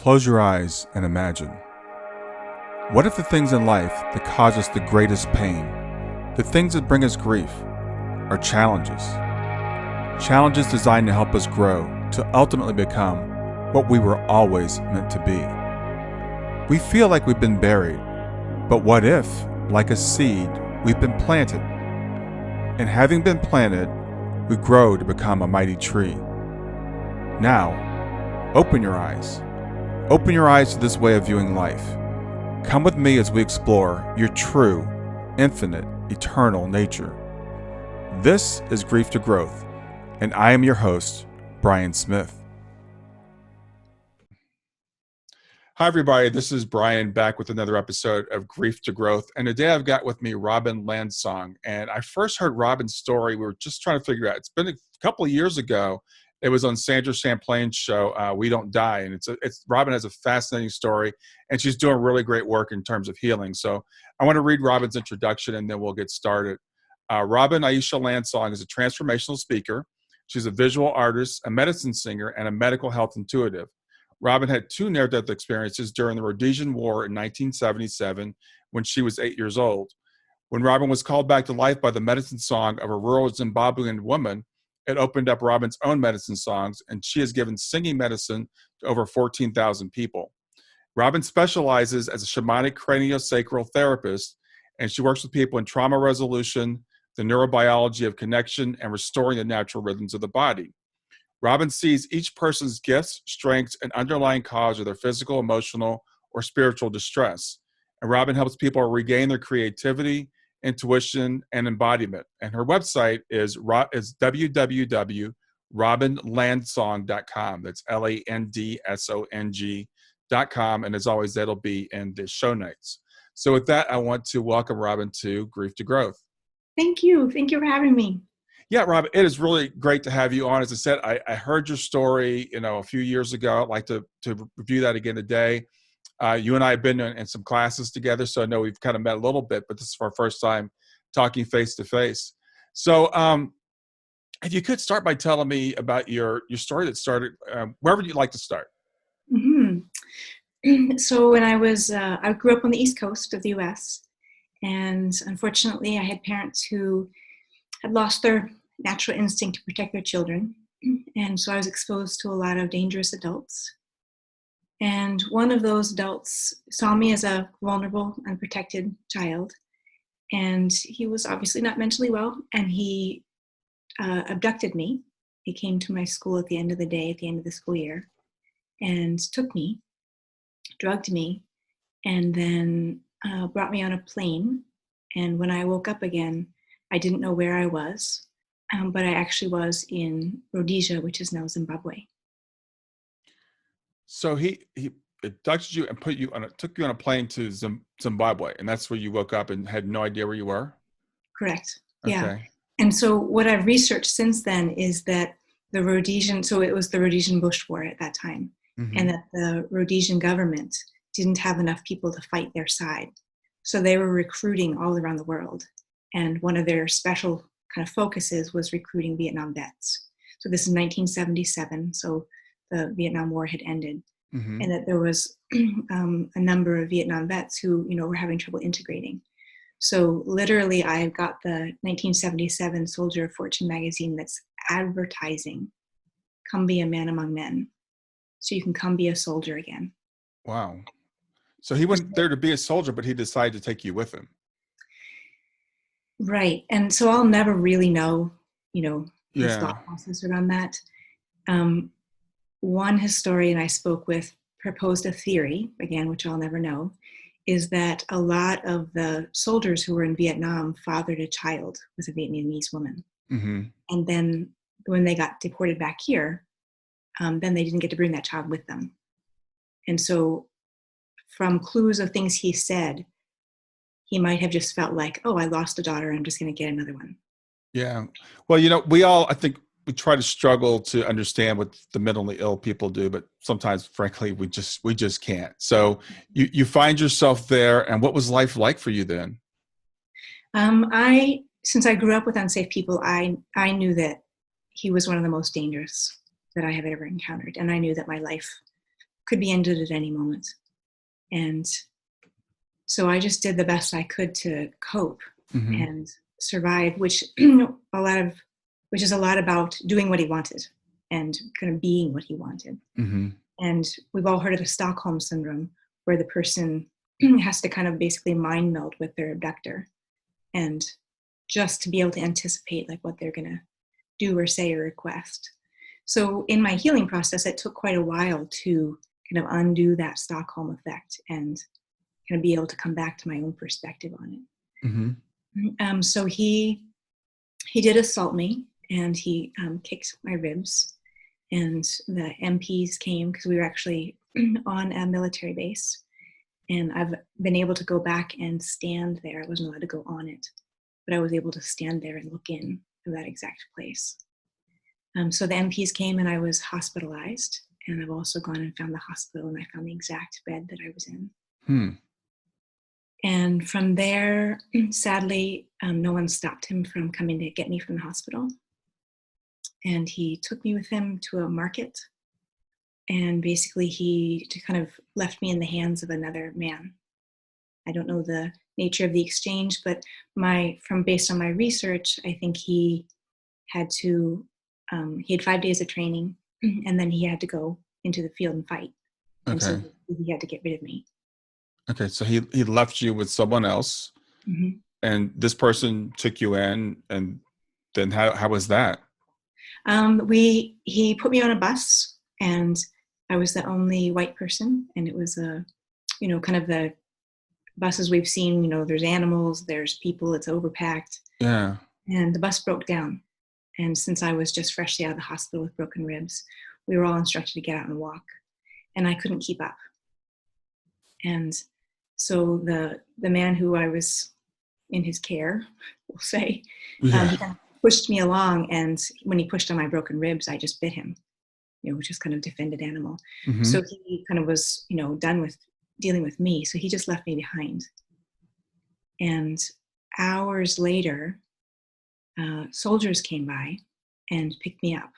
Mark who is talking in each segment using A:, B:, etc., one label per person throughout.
A: Close your eyes and imagine. What if the things in life that cause us the greatest pain, the things that bring us grief, are challenges? Challenges designed to help us grow, to ultimately become what we were always meant to be. We feel like we've been buried, but what if, like a seed, we've been planted? And having been planted, we grow to become a mighty tree. Now, open your eyes. Open your eyes to this way of viewing life. Come with me as we explore your true, infinite, eternal nature. This is Grief to Growth, and I am your host, Brian Smith. Hi, everybody. This is Brian back with another episode of Grief to Growth. And today I've got with me Rhodesian Landsong. And I first heard Robin's story. We were just trying to figure out. It's been a couple of years ago. It was on Sandra Champlain's show, We Don't Die. And Robin has a fascinating story, and she's doing really great work in terms of healing. So I want to read Robin's introduction, and then we'll get started. Robin Aisha Landsong is a transformational speaker. She's a visual artist, a medicine singer, and a medical health intuitive. Robin had two near-death experiences during the Rhodesian War in 1977 when she was 8 years old. When Robin was called back to life by the medicine song of a rural Zimbabwean woman, it opened up Robin's own medicine songs, and she has given singing medicine to over 14,000 people. Robin specializes as a Shamanic Craniosacral Therapist, and she works with people in trauma resolution, the neurobiology of connection, and restoring the natural rhythms of the body. Robin sees each person's gifts, strengths, and underlying cause of their physical, emotional, or spiritual distress. And Robin helps people regain their creativity, intuition, and embodiment. And her website is www.robinlandsong.com. That's LANDSONG.com. And as always, that'll be in the show notes. So with that, I want to welcome Robin to Grief to Growth.
B: Thank you. Thank you for having me.
A: Yeah, Robin, it is really great to have you on. As I said, I heard your story, a few years ago. I'd like to review that again today. You and I have been in some classes together, so I know we've kind of met a little bit, but this is our first time talking face to face. So if you could start by telling me about your story that started, wherever you'd like to start.
B: Mm-hmm. So when I grew up on the East Coast of the US, and unfortunately I had parents who had lost their natural instinct to protect their children. And so I was exposed to a lot of dangerous adults. And one of those adults saw me as a vulnerable, unprotected child. And he was obviously not mentally well, and he abducted me. He came to my school at the end of the day, at the end of the school year, and took me, drugged me, and then brought me on a plane. And when I woke up again, I didn't know where I was, but I actually was in Rhodesia, which is now Zimbabwe.
A: So he abducted you and took you on a plane to Zimbabwe, and that's where you woke up and had no idea where you were?
B: Correct.
A: Okay.
B: Yeah. And so what I've researched since then is that so it was the Rhodesian Bush War at that time,
A: Mm-hmm.
B: and that the Rhodesian government didn't have enough people to fight their side. So they were recruiting all around the world. And one of their special kind of focuses was recruiting Vietnam vets. So this is 1977, so the Vietnam War had ended. Mm-hmm. And that there was a number of Vietnam vets who, were having trouble integrating. So literally I got the 1977 Soldier of Fortune magazine that's advertising, come be a man among men. So you can come be a soldier again.
A: Wow. So he went there to be a soldier, but he decided to take you with him.
B: Right. And so I'll never really know, his thought process around that. One historian I spoke with proposed a theory, again, which I'll never know, is that a lot of the soldiers who were in Vietnam fathered a child with a Vietnamese woman. Mm-hmm. And then when they got deported back here, then they didn't get to bring that child with them. And so from clues of things he said, he might have just felt like, oh, I lost a daughter, I'm just going to get another one.
A: Yeah. Well, I think we try to struggle to understand what the mentally ill people do, but sometimes, frankly, we just can't. So you find yourself there, and what was life like for you then?
B: Since I grew up with unsafe people, I knew that he was one of the most dangerous that I have ever encountered. And I knew that my life could be ended at any moment. And so I just did the best I could to cope and survive, which is a lot about doing what he wanted and kind of being what he wanted. And we've all heard of the Stockholm Syndrome, where the person has to kind of basically mind meld with their abductor, and just to be able to anticipate like what they're going to do or say or request. So in my healing process, it took quite a while to kind of undo that Stockholm effect and kind of be able to come back to my own perspective on it. So he did assault me, and he kicked my ribs, and the MPs came because we were actually on a military base, and I've been able to go back and stand there. I wasn't allowed to go on it, but I was able to stand there and look in to that exact place. So the MPs came, and I was hospitalized, and I've also gone and found the hospital, and I found the exact bed that I was in. And from there, sadly, no one stopped him from coming to get me from the hospital. And he took me with him to a market, and basically he kind of left me in the hands of another man. I don't know the nature of the exchange, but based on my research, I think he had 5 days of training, and then he had to go into the field and fight. Okay. And so he had to get rid of me. Okay,
A: so he left you with someone else, and this person took you in, and then how was that?
B: He put me on a bus, and I was the only white person, and it was kind of the buses we've seen, there's animals, there's people, it's overpacked.
A: Yeah.
B: And the bus broke down. And since I was just freshly out of the hospital with broken ribs, we were all instructed to get out and walk, and I couldn't keep up. And so the man who I was in his care, we'll say, he kind of pushed me along, and when he pushed on my broken ribs, I just bit him, which is kind of defended animal. So he kind of was, done with dealing with me. So he just left me behind. And hours later, soldiers came by and picked me up.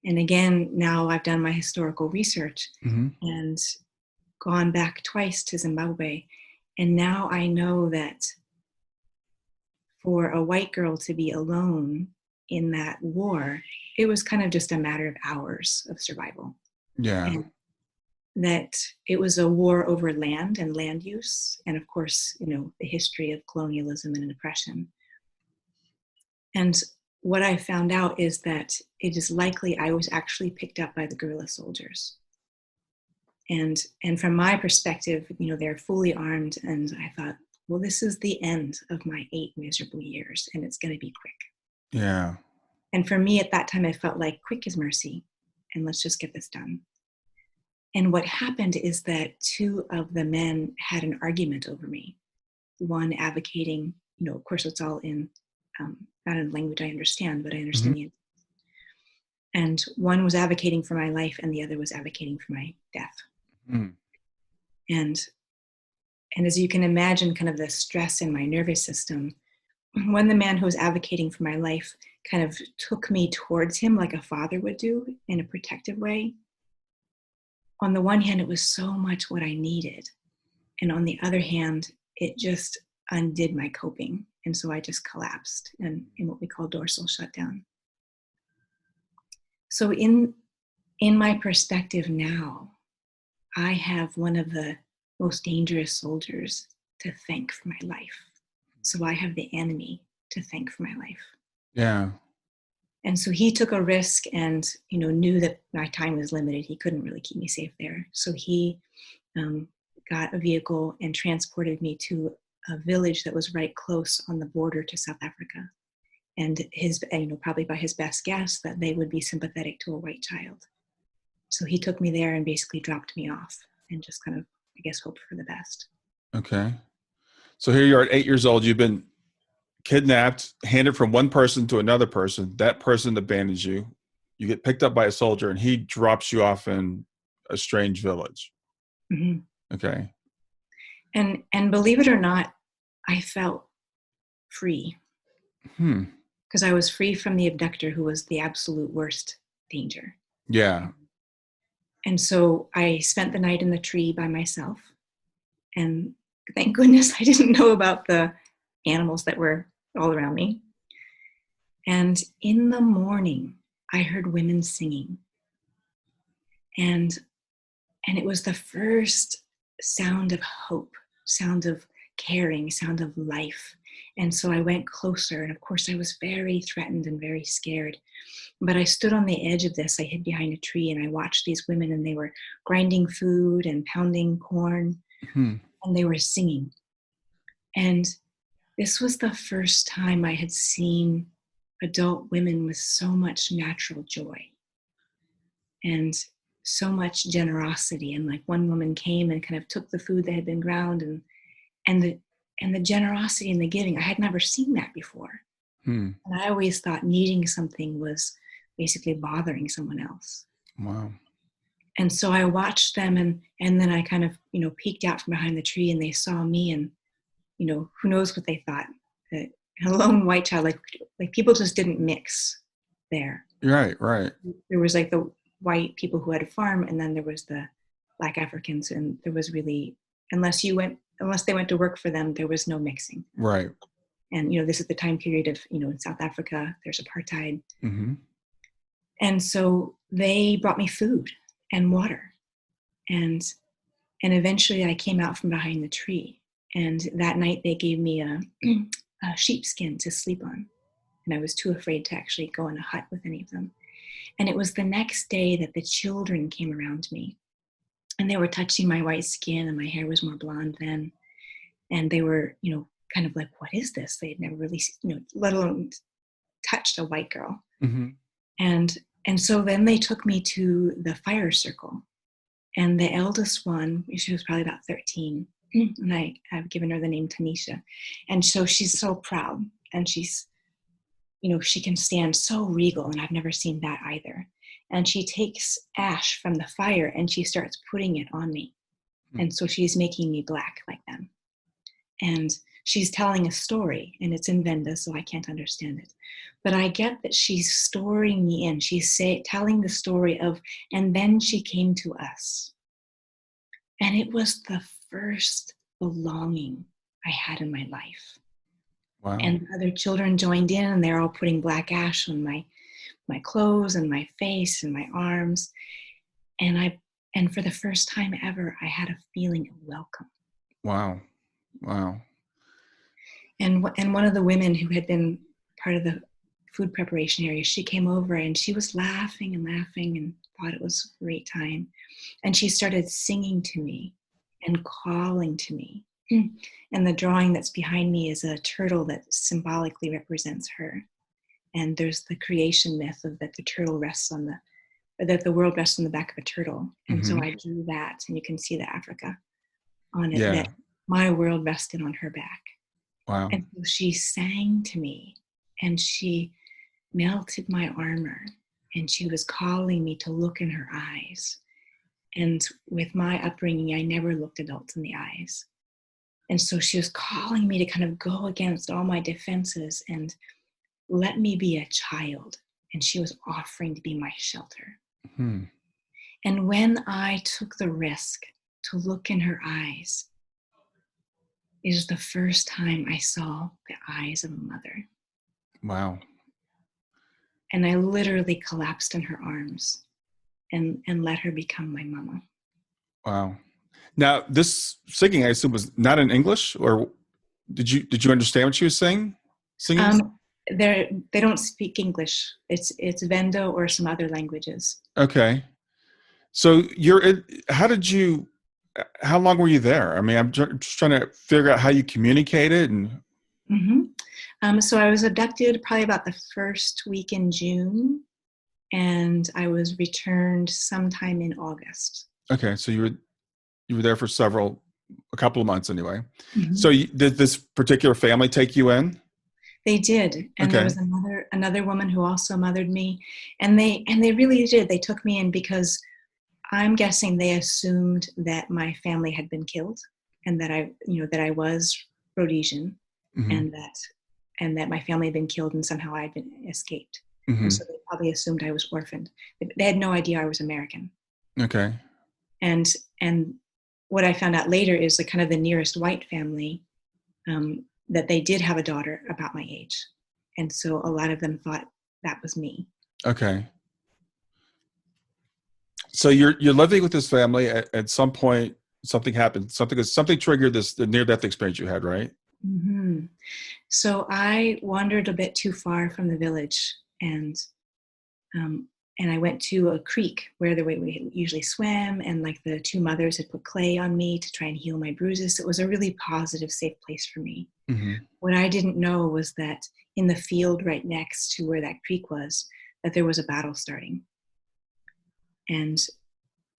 B: And again, now I've done my historical research and gone back twice to Zimbabwe. And now I know that for a white girl to be alone in that war, it was kind of just a matter of hours of survival.
A: Yeah.
B: And that it was a war over land and land use. And of course, the history of colonialism and oppression. And what I found out is that it is likely I was actually picked up by the guerrilla soldiers. And from my perspective, they're fully armed, and I thought, well, this is the end of my 8 miserable years, and it's going to be quick.
A: Yeah.
B: And for me at that time, I felt like quick is mercy, and let's just get this done. And what happened is that 2 of the men had an argument over me. One advocating, of course, it's all in, not in language I understand, but I understand the. And one was advocating for my life, and the other was advocating for my death. And as you can imagine, kind of the stress in my nervous system, when the man who was advocating for my life kind of took me towards him like a father would do in a protective way, on the one hand, it was so much what I needed. And on the other hand, it just undid my coping. And so I just collapsed in what we call dorsal shutdown. So in my perspective now, I have one of the most dangerous soldiers to thank for my life. So I have the enemy to thank for my life.
A: Yeah.
B: And so he took a risk and, knew that my time was limited. He couldn't really keep me safe there. So he got a vehicle and transported me to a village that was right close on the border to South Africa. And probably by his best guess, that they would be sympathetic to a white child. So he took me there and basically dropped me off and just kind of, I guess, hoped for the best.
A: Okay. So here you are at 8 years old. You've been kidnapped, handed from one person to another person. That person abandons you. You get picked up by a soldier, and he drops you off in a strange village. Okay.
B: And believe it or not, I felt free. Because I was free from the abductor, who was the absolute worst danger.
A: Yeah.
B: And so I spent the night in the tree by myself. And thank goodness I didn't know about the animals that were all around me. And in the morning, I heard women singing. And it was the first sound of hope, sound of caring, sound of life. And so I went closer. And of course, I was very threatened and very scared. But I stood on the edge of this. I hid behind a tree and I watched these women, and they were grinding food and pounding corn, and they were singing. And this was the first time I had seen adult women with so much natural joy and so much generosity. And like one woman came and kind of took the food that had been ground, and the generosity and the giving. I had never seen that before. And I always thought needing something was basically bothering someone else.
A: Wow. And
B: so I watched them, and then I kind of, peeked out from behind the tree, and they saw me, and, who knows what they thought. A lone white child, like people just didn't mix there.
A: Right.
B: There was like the white people who had a farm, and then there was the Black Africans, and there was really, unless they went to work for them, there was no mixing.
A: Right.
B: And, this is the time period of, in South Africa, there's apartheid.
A: Mm-hmm.
B: And so they brought me food and water. And eventually I came out from behind the tree. And that night they gave me a sheepskin to sleep on. And I was too afraid to actually go in a hut with any of them. And it was the next day that the children came around me. And they were touching my white skin, and my hair was more blonde then. And they were, kind of like, what is this? They had never really, let alone touched a white girl.
A: Mm-hmm.
B: And so then they took me to the fire circle. And the eldest one, she was probably about 13. And I've given her the name Tanisha. And so she's so proud. And she's, she can stand so regal. And I've never seen that either. And she takes ash from the fire and she starts putting it on me. And so she's making me black like them. And she's telling a story, and it's in Venda, so I can't understand it. But I get that she's storing me in. She's telling the story of, and then she came to us. And it was the first belonging I had in my life.
A: Wow.
B: And the other children joined in, and they're all putting black ash on my clothes and my face and my arms. And for the first time ever, I had a feeling of welcome.
A: Wow.
B: And one of the women who had been part of the food preparation area, she came over and she was laughing and thought it was a great time. And she started singing to me and calling to me. And the drawing that's behind me is a turtle that symbolically represents her. And there's the creation myth of that the turtle rests on that the world rests on the back of a turtle. And so I drew that, and you can see the Africa on it, that my world rested on her back.
A: Wow.
B: And so she sang to me, and she melted my armor, and she was calling me to look in her eyes. And with my upbringing, I never looked adults in the eyes. And so she was calling me to kind of go against all my defenses and let me be a child. And she was offering to be my shelter. And when I took the risk to look in her eyes, it was the first time I saw the eyes of a mother.
A: Wow.
B: And I literally collapsed in her arms and let her become my mama.
A: Wow. Now, this singing, I assume, was not in English, or did you understand what she was singing?
B: They don't speak English. It's Venda or some other languages.
A: Okay. So how long were you there? I mean, I'm just trying to figure out how you communicated. And
B: so I was abducted probably about the first week in June, and I was returned sometime in August.
A: Okay. So you were there for a couple of months anyway. So did this particular family take you in?
B: They did. And there was another woman who also mothered me. And they really did. They took me in because I'm guessing they assumed that my family had been killed, and that I was Rhodesian, and that my family had been killed and somehow I had been escaped. And so they probably assumed I was orphaned. They had no idea I was American.
A: Okay.
B: And what I found out later is the kind of the nearest white family, that they did have a daughter about my age. And so a lot of them thought that was me.
A: Okay. So you're living with this family. At some point, something happened. Something triggered the near death experience you had, right?
B: Mm-hmm. So I wandered a bit too far from the village, and um, I went to a creek where we usually swim, and like the two mothers had put clay on me to try and heal my bruises. So it was a really positive, safe place for me.
A: Mm-hmm.
B: What I didn't know was that in the field right next to where that creek was, that there was a battle starting. And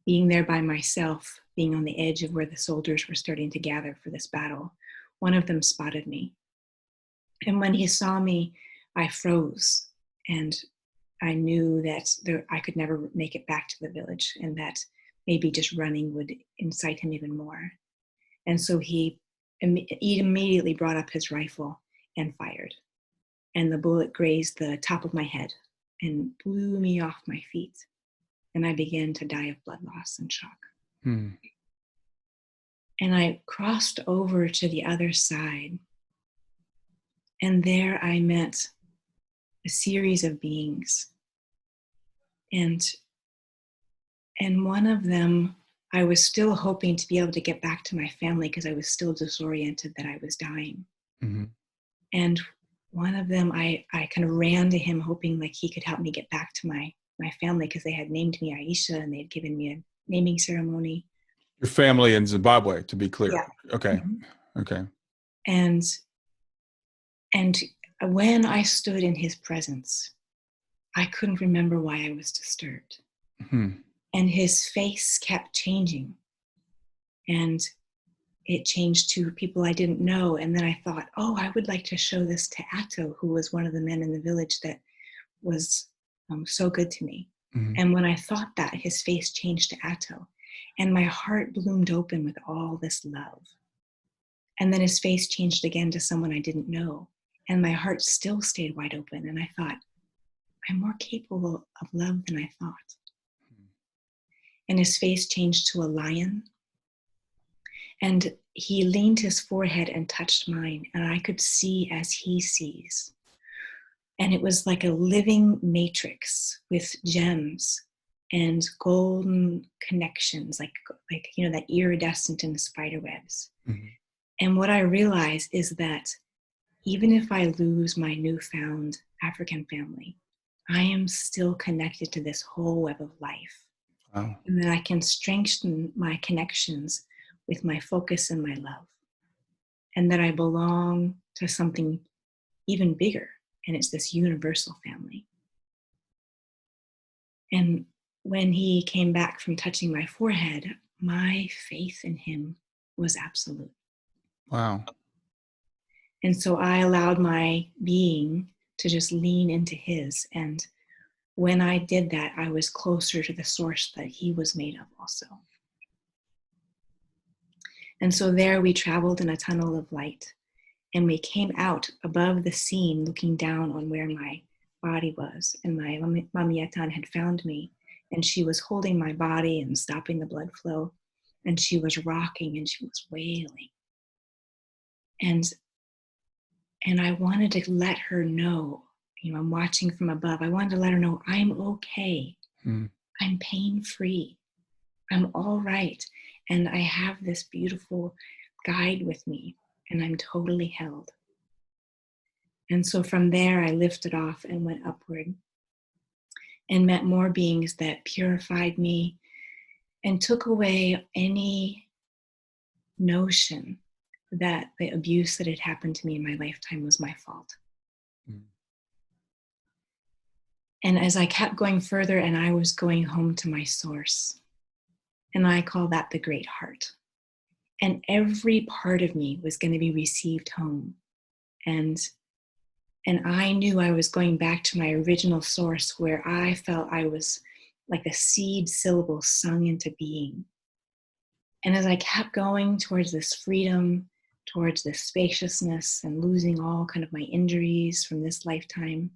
B: being there by myself, being on the edge of where the soldiers were starting to gather for this battle, one of them spotted me. And when he saw me, I froze, and I knew that I could never make it back to the village, and that maybe just running would incite him even more. And so he immediately brought up his rifle and fired. And the bullet grazed the top of my head and blew me off my feet. And I began to die of blood loss and shock.
A: Hmm.
B: And I crossed over to the other side. And there I met a series of beings. And one of them, I was still hoping to be able to get back to my family because I was still disoriented that I was dying.
A: Mm-hmm.
B: And one of them, I kind of ran to him hoping like he could help me get back to my family, because they had named me Aisha and they had given me a naming ceremony.
A: Your family in Zimbabwe, to be clear.
B: Yeah.
A: Okay.
B: Mm-hmm.
A: Okay.
B: And when I stood in his presence, I couldn't remember why I was disturbed.
A: Hmm.
B: And his face kept changing. And it changed to people I didn't know. And then I thought, oh, I would like to show this to Atto, who was one of the men in the village that was so good to me.
A: Mm-hmm.
B: And when I thought that, his face changed to Atto. And my heart bloomed open with all this love. And then his face changed again to someone I didn't know. And my heart still stayed wide open. And I thought, I'm more capable of love than I thought. And his face changed to a lion. And he leaned his forehead and touched mine. And I could see as he sees. And it was like a living matrix with gems and golden connections, like that iridescent in the spider webs.
A: Mm-hmm.
B: And what I realized is that even if I lose my newfound African family, I am still connected to this whole web of life.
A: Wow.
B: And that I can strengthen my connections with my focus and my love. And that I belong to something even bigger. And it's this universal family. And when he came back from touching my forehead, my faith in him was absolute.
A: Wow.
B: And so I allowed my being to just lean into his. And when I did that, I was closer to the source that he was made of also. And so there we traveled in a tunnel of light. And we came out above the scene, looking down on where my body was. And my Mamiatan had found me. And she was holding my body and stopping the blood flow. And she was rocking and she was wailing. And I wanted to let her know, I'm watching from above. I wanted to let her know I'm okay.
A: Mm.
B: I'm pain-free. I'm all right. And I have this beautiful guide with me, and I'm totally held. And so from there, I lifted off and went upward and met more beings that purified me and took away any notion that the abuse that had happened to me in my lifetime was my fault. Mm. And as I kept going further and I was going home to my source, and I call that the great heart. And every part of me was going to be received home. And I knew I was going back to my original source, where I felt I was like a seed syllable sung into being. And as I kept going towards this freedom, towards this spaciousness, and losing all kind of my injuries from this lifetime,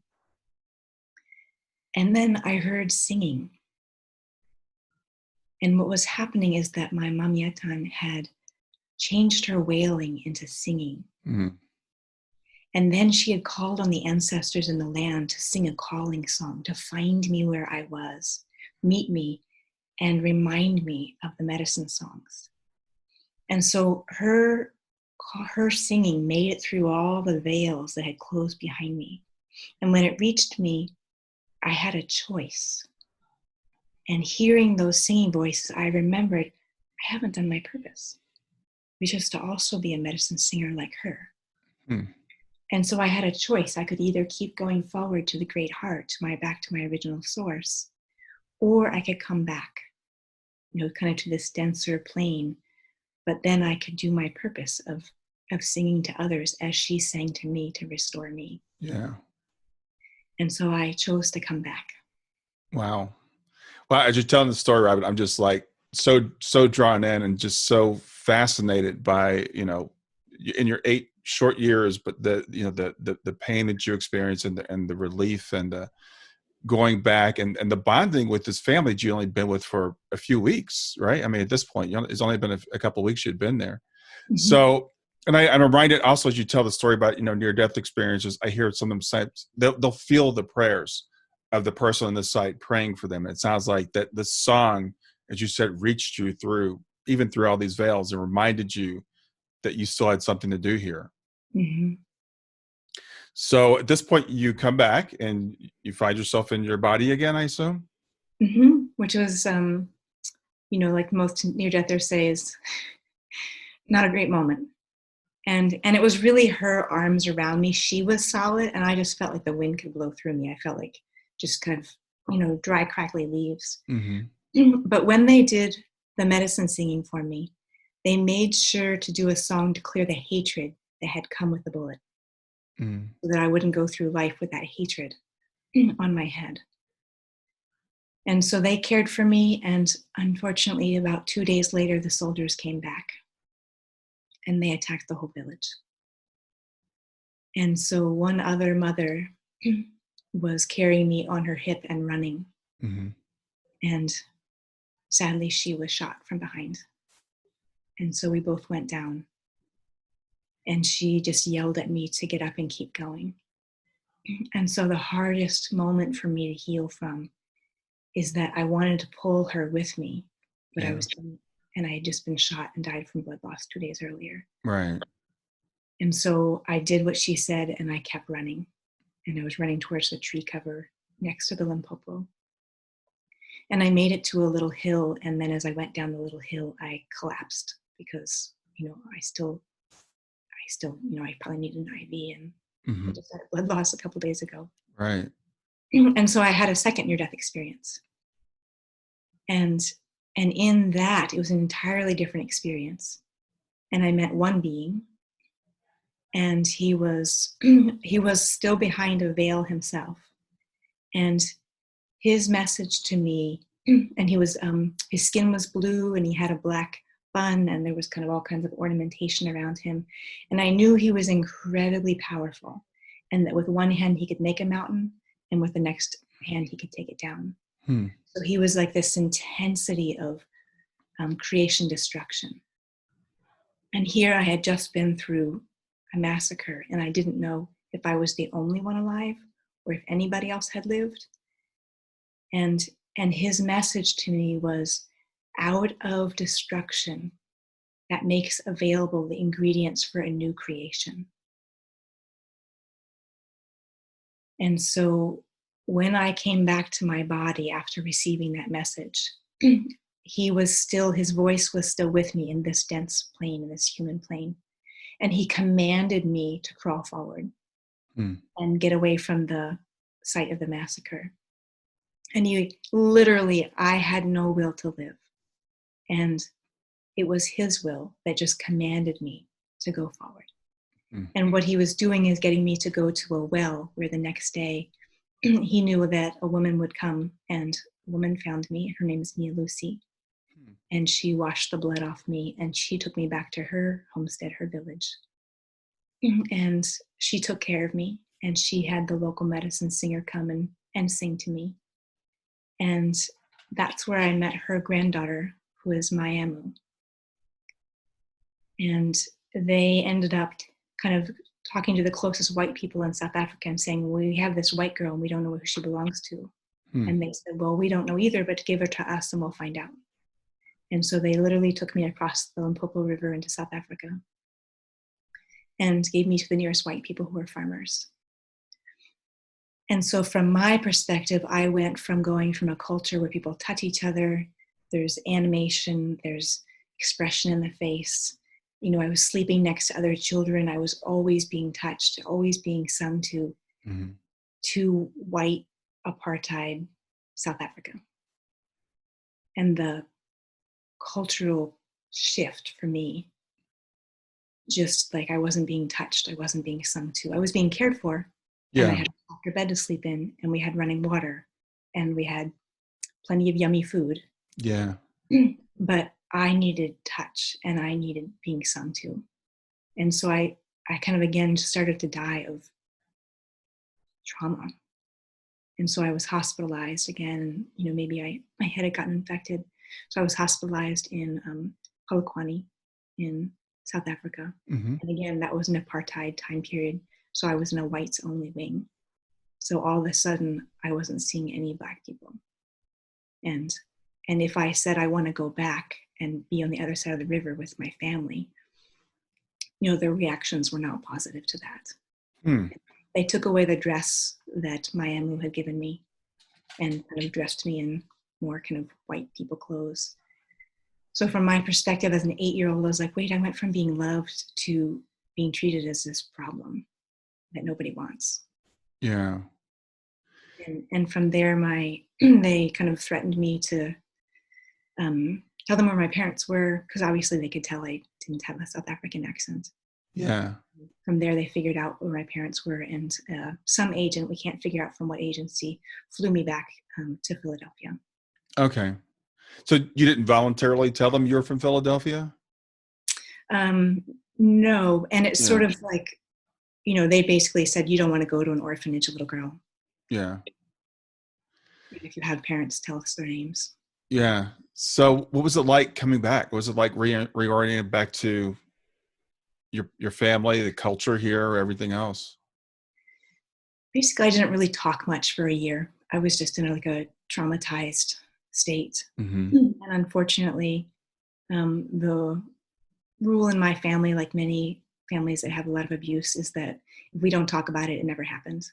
B: and then I heard singing. And what was happening is that my mom Yetan had changed her wailing into singing.
A: Mm.
B: And then she had called on the ancestors in the land to sing a calling song, to find me where I was, meet me, and remind me of the medicine songs. And so her singing made it through all the veils that had closed behind me. And when it reached me, I had a choice. And hearing those singing voices, I remembered I haven't done my purpose, which is to also be a medicine singer like her.
A: Mm.
B: And so I had a choice. I could either keep going forward to the great heart, back to my original source, or I could come back, kind of to this denser plane. But then I could do my purpose of singing to others as she sang to me to restore me.
A: Yeah.
B: And so I chose to come back.
A: Wow. Well, as you're telling the story, Robin, I'm just like so drawn in and just so fascinated by, in your 8 short years, but the pain that you experienced and the relief and going back and the bonding with this family that you only been with for a few weeks, right? I mean, at this point, it's only been a couple of weeks you'd been there. Mm-hmm. So, and I'm reminded also as you tell the story about, near-death experiences, I hear some of them say they'll feel the prayers of the person on the site praying for them. And it sounds like that the song, as you said, reached you even through all these veils and reminded you that you still had something to do here.
B: Mm-hmm.
A: So at this point, you come back and you find yourself in your body again, I assume?
B: Mm-hmm. Which was, like most near-deathers say, is not a great moment. And it was really her arms around me. She was solid, and I just felt like the wind could blow through me. I felt like just kind of, dry, crackly leaves. Mm-hmm. But when they did the medicine singing for me, they made sure to do a song to clear the hatred that had come with the bullet. Mm. So that I wouldn't go through life with that hatred on my head. And so they cared for me, and unfortunately, about 2 days later, the soldiers came back, and they attacked the whole village. And so one other mother was carrying me on her hip and running. Mm-hmm. And sadly, she was shot from behind. And so we both went down. And she just yelled at me to get up and keep going. And so the hardest moment for me to heal from is that I wanted to pull her with me, but I had just been shot and died from blood loss 2 days earlier.
A: Right.
B: And so I did what she said, and I kept running. And I was running towards the tree cover next to the Limpopo. And I made it to a little hill, and then as I went down the little hill, I collapsed because, I still, I probably needed an IV, and mm-hmm. I just had a blood loss a couple of days ago.
A: Right.
B: And so I had a second near-death experience. And in that, it was an entirely different experience. And I met one being, and he was still behind a veil himself. And his message to me, and he was, his skin was blue, and he had a black bun, and there was kind of all kinds of ornamentation around him. And I knew he was incredibly powerful, and that with one hand he could make a mountain, and with the next hand he could take it down. So he was like this intensity of creation destruction. And here I had just been through a massacre, and I didn't know if I was the only one alive or if anybody else had lived. And his message to me was, out of destruction, that makes available the ingredients for a new creation. And so when I came back to my body after receiving that message, his voice was still with me in this dense plane, in this human plane. And he commanded me to crawl forward and get away from the site of the massacre. And I had no will to live. And it was his will that just commanded me to go forward. And what he was doing is getting me to go to a well where the next day he knew that a woman would come, and a woman found me. Her name is Mia Lucy. And she washed the blood off me, and she took me back to her homestead, her village. And she took care of me, and she had the local medicine singer come and sing to me. And that's where I met her granddaughter, who is Mayamu. And they ended up kind of talking to the closest white people in South Africa and saying, we have this white girl and we don't know who she belongs to. And they said, well, we don't know either, but give her to us and we'll find out. And so they literally took me across the Limpopo River into South Africa and gave me to the nearest white people who were farmers. And so from my perspective, I went from going from a culture where people touch each other, there's animation, there's expression in the face. You know, I was sleeping next to other children. I was always being touched, always being sung to white apartheid South Africa. And the cultural shift for me, just like I wasn't being touched, I wasn't being sung to, I was being cared for.
A: Yeah.
B: And I had a softer bed to sleep in, and we had running water, and we had plenty of yummy food.
A: Yeah.
B: But I needed touch, and I needed being sung to. And so I kind of again started to die of trauma. And so I was hospitalized again. You know, maybe my head had gotten infected. So I was hospitalized in Polokwane in South Africa. And again, that was an apartheid time period. So I was in a whites only wing. So all of a sudden, I wasn't seeing any Black people. And if I said I want to go back and be on the other side of the river with my family, you know, their reactions were not positive to that. They took away the dress that Mayamu had given me and kind of dressed me in more kind of white people clothes. So from my perspective as an 8-year-old, I was like, wait, I went from being loved to being treated as this problem that nobody wants.
A: Yeah.
B: And from there, they kind of threatened me to tell them where my parents were, because obviously they could tell I didn't have a South African accent.
A: Yeah.
B: From there, they figured out where my parents were, and some agent, we can't figure out from what agency, flew me back to Philadelphia.
A: Okay. So you didn't voluntarily tell them you were from Philadelphia?
B: No. And it's sort of like, you know, they basically said, you don't want to go to an orphanage, little girl.
A: Yeah.
B: If you have parents, tell us their names.
A: Yeah. So what was it like coming back? Was it like reorienting back to your family, the culture here, everything else?
B: Basically, I didn't really talk much for a year. I was just in like a traumatized state. And unfortunately, the rule in my family, like many families that have a lot of abuse, is that if we don't talk about it, it never happens.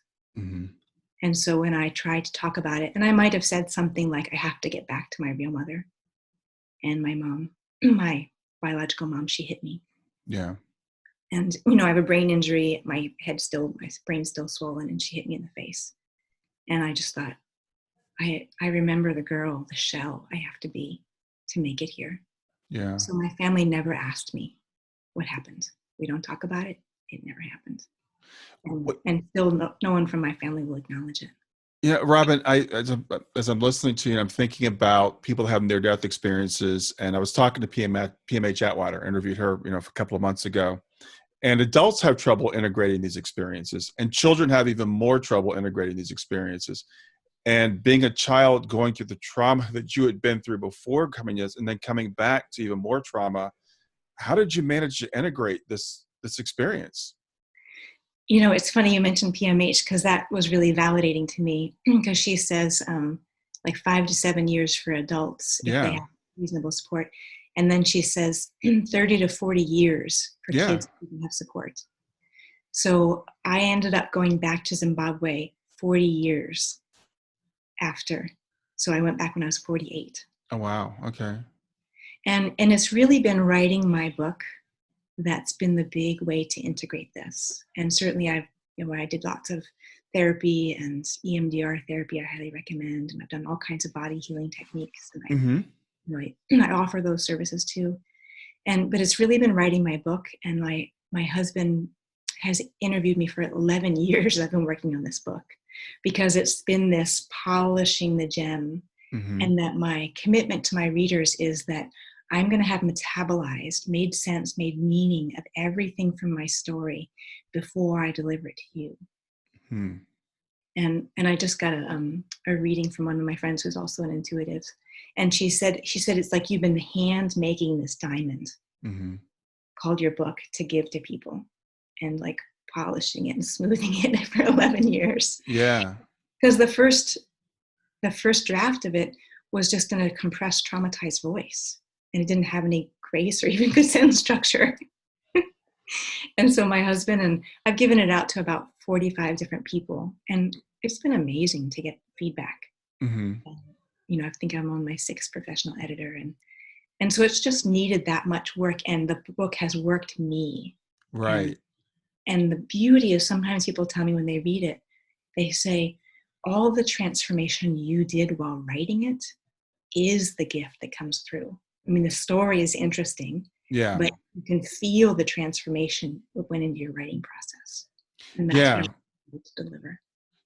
B: And so when I tried to talk about it, and I might have said something like, I have to get back to my real mother. And my mom, my biological mom, she hit me.
A: Yeah.
B: And, you know, I have a brain injury. My brain's still swollen, and she hit me in the face. And I just thought, I remember the girl, the shell I have to be to make it here.
A: Yeah.
B: So my family never asked me what happened. We don't talk about it. It never happened. And still no one from my family will acknowledge it.
A: Yeah, Robin, as I'm listening to you, I'm thinking about people having their death experiences. And I was talking to PMA Chatwater, interviewed her, you know, a couple of months ago. And adults have trouble integrating these experiences, and children have even more trouble integrating these experiences. And being a child going through the trauma that you had been through before coming in, and then coming back to even more trauma, how did you manage to integrate this experience?
B: You know, it's funny you mentioned PMH, because that was really validating to me, because she says like 5 to 7 years for adults if they have reasonable support. And then she says 30 to 40 years for kids who have support. So I ended up going back to Zimbabwe 40 years after. So I went back when I was 48.
A: Oh, wow. Okay.
B: And it's really been writing my book that's been the big way to integrate this. And certainly I did lots of therapy and EMDR therapy I highly recommend. And I've done all kinds of body healing techniques. And I offer those services too. But it's really been writing my book. And my husband has interviewed me for 11 years. I've been working on this book because it's been this polishing the gem. And that my commitment to my readers is that I'm going to have metabolized, made sense, made meaning of everything from my story before I deliver it to you. And I just got a reading from one of my friends who's also an intuitive. And she said it's like you've been hand making this diamond called your book to give to people, and like polishing it and smoothing it for 11 years.
A: Yeah.
B: Because the first draft of it was just in a compressed, traumatized voice, and it didn't have any grace or even good sentence structure. And so my husband and I've given it out to about 45 different people, and it's been amazing to get feedback. You know, I think I'm on my 6th professional editor, and so it's just needed that much work, and the book has worked me.
A: Right.
B: And the beauty is sometimes people tell me when they read it, they say, all the transformation you did while writing it is the gift that comes through. I mean, the story is interesting, but you can feel the transformation that went into your writing process. And that's what I'm able to deliver.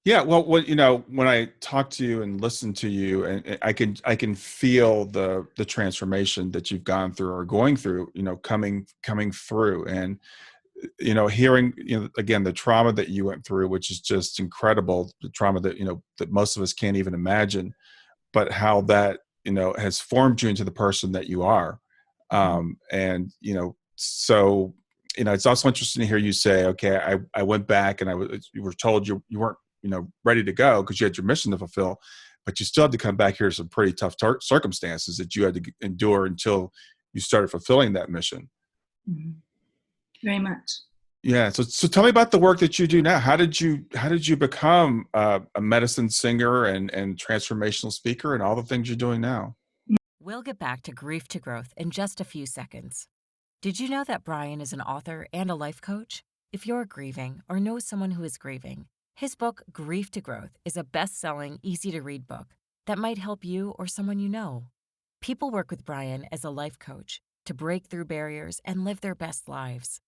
A: Yeah. Well, you know, when I talk to you and listen to you, and I can feel the transformation that you've gone through or going through, you know, coming through, and, you know, hearing, you know, again, the trauma that you went through, which is just incredible, the trauma that, you know, that most of us can't even imagine, but how that, you know, has formed you into the person that you are. And, you know, so, you know, it's also interesting to hear you say, okay, I went back and you were told you weren't, you know, ready to go because you had your mission to fulfill, but you still had to come back here to some pretty tough circumstances that you had to endure until you started fulfilling that mission.
B: Very much.
A: Yeah. So tell me about the work that you do now. How did you become a medicine singer and transformational speaker and all the things you're doing now?
C: We'll get back to Grief to Growth in just a few seconds. Did you know that Brian is an author and a life coach? If you're grieving or know someone who is grieving, his book, Grief to Growth, is a best-selling, easy-to-read book that might help you or someone you know. People work with Brian as a life coach to break through barriers and live their best lives.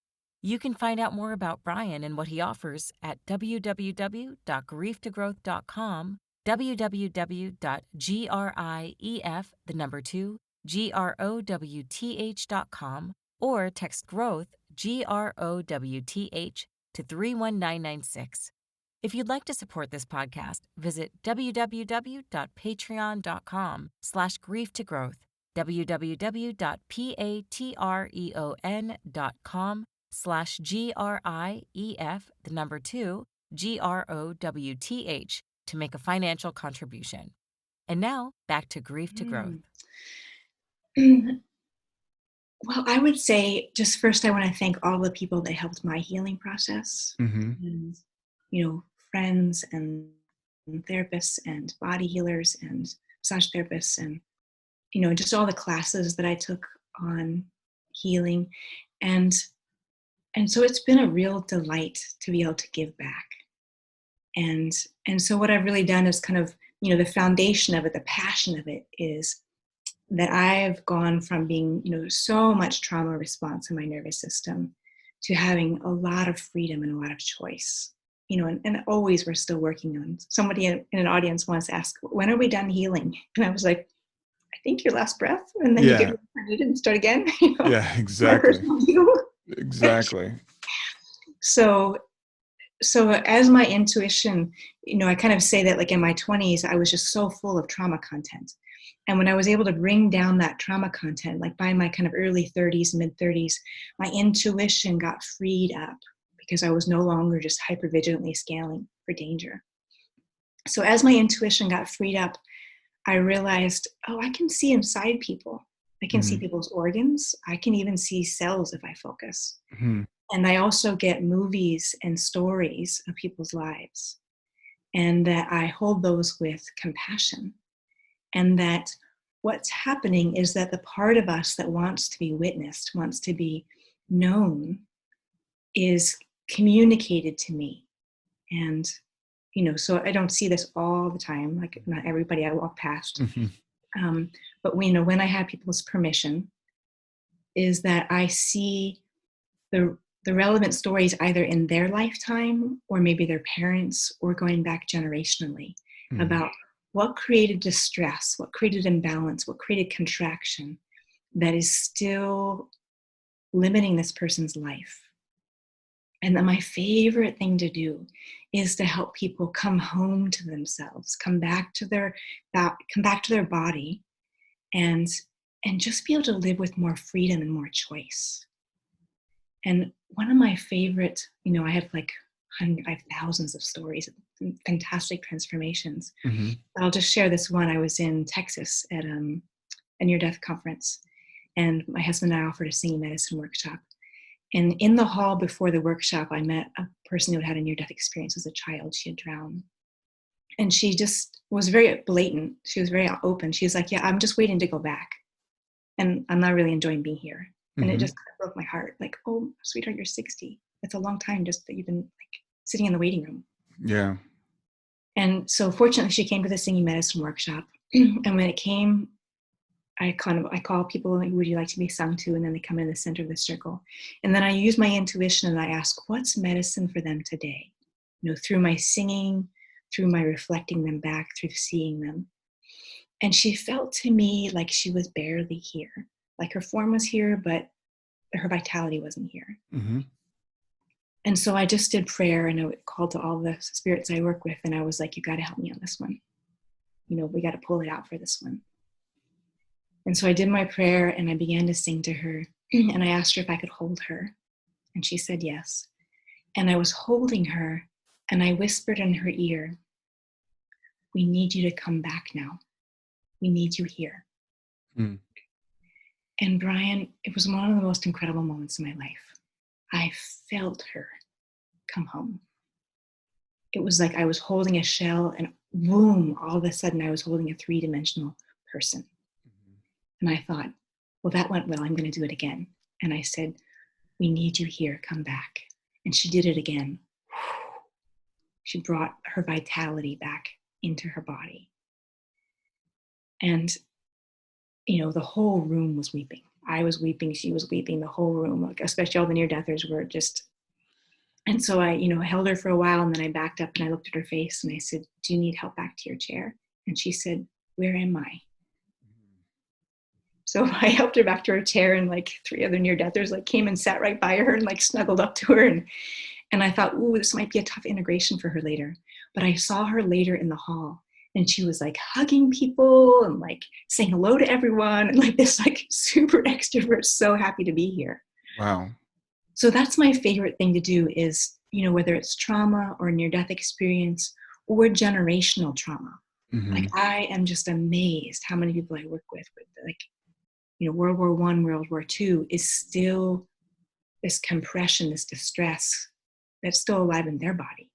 C: You can find out more about Brian and what he offers at www.grieftogrowth.com, www.grief2growth.com, or text growth, GROWTH, to 31996. If you'd like to support this podcast, visit www.patreon.com/grieftogrowth, www.patreon.com/GRIEF2GROWTH to make a financial contribution. And now back to Grief to Growth.
B: Well, I would say just first I want to thank all the people that helped my healing process. And, you know, friends and therapists and body healers and massage therapists, and, you know, just all the classes that I took on healing. And so it's been a real delight to be able to give back. And so what I've really done is kind of, you know, the foundation of it, the passion of it is that I've gone from being, you know, so much trauma response in my nervous system to having a lot of freedom and a lot of choice, you know, and always we're still working on. Somebody in an audience once asked, when are we done healing? And I was like, I think your last breath, and then you get renewed and start again. You know?
A: Yeah, exactly. Exactly.
B: So as my intuition, you know, I kind of say that like in my 20s, I was just so full of trauma content. And when I was able to bring down that trauma content, like by my kind of early 30s, mid 30s, my intuition got freed up because I was no longer just hypervigilantly scanning for danger. So as my intuition got freed up, I realized, oh, I can see inside people. I can see people's organs. I can even see cells if I focus. And I also get movies and stories of people's lives, and that I hold those with compassion. And that what's happening is that the part of us that wants to be witnessed, wants to be known, is communicated to me. And, you know, so I don't see this all the time, like not everybody I walk past. But you know, when I have people's permission, is that I see the relevant stories either in their lifetime or maybe their parents or going back generationally about what created distress, what created imbalance, what created contraction that is still limiting this person's life. And then my favorite thing to do is to help people come home to themselves, come back to their body, and just be able to live with more freedom and more choice. And one of my favorite, I have I have thousands of stories, fantastic transformations.
A: Mm-hmm.
B: I'll just share this one. I was in Texas at a near-death conference, and my husband and I offered a singing medicine workshop. And in the hall before the workshop, I met a person who had a near-death experience as a child. She had drowned. And she just was very blatant. She was very open. She was like, yeah, I'm just waiting to go back. And I'm not really enjoying being here. And
A: Mm-hmm.
B: it just kind of broke my heart. Like, oh, sweetheart, you're 60. It's a long time just that you've been sitting in the waiting room.
A: Yeah.
B: And so fortunately, she came to the singing medicine workshop. And when it came, I call people, like, would you like to be sung to? And then they come in the center of the circle. And then I use my intuition and I ask, what's medicine for them today? Through my singing, through my reflecting them back, through seeing them. And she felt to me like she was barely here. Like her form was here, but her vitality wasn't here.
A: Mm-hmm.
B: And so I just did prayer, and I called to all the spirits I work with. And I was like, you got to help me on this one. We got to pull it out for this one. And so I did my prayer and I began to sing to her. And I asked her if I could hold her. And she said yes. And I was holding her and I whispered in her ear, we need you to come back now. We need you here.
A: Mm.
B: And Brian, it was one of the most incredible moments in my life. I felt her come home. It was like I was holding a shell and boom, all of a sudden I was holding a 3-dimensional person. And I thought, well, that went well. I'm going to do it again. And I said, we need you here. Come back. And she did it again. She brought her vitality back into her body. And, the whole room was weeping. I was weeping. She was weeping. The whole room, especially all the near-deathers were just. And so I, held her for a while, and then I backed up and I looked at her face and I said, do you need help back to your chair? And she said, where am I? So I helped her back to her chair, and 3 other near-deathers came and sat right by her and snuggled up to her. And I thought, ooh, this might be a tough integration for her later. But I saw her later in the hall, and she was hugging people and saying hello to everyone and this super extrovert, so happy to be here.
A: Wow.
B: So that's my favorite thing to do is, whether it's trauma or near-death experience or generational trauma.
A: Mm-hmm.
B: I am just amazed how many people I work with World War I, World War II is still this compression, this distress that's still alive in their body.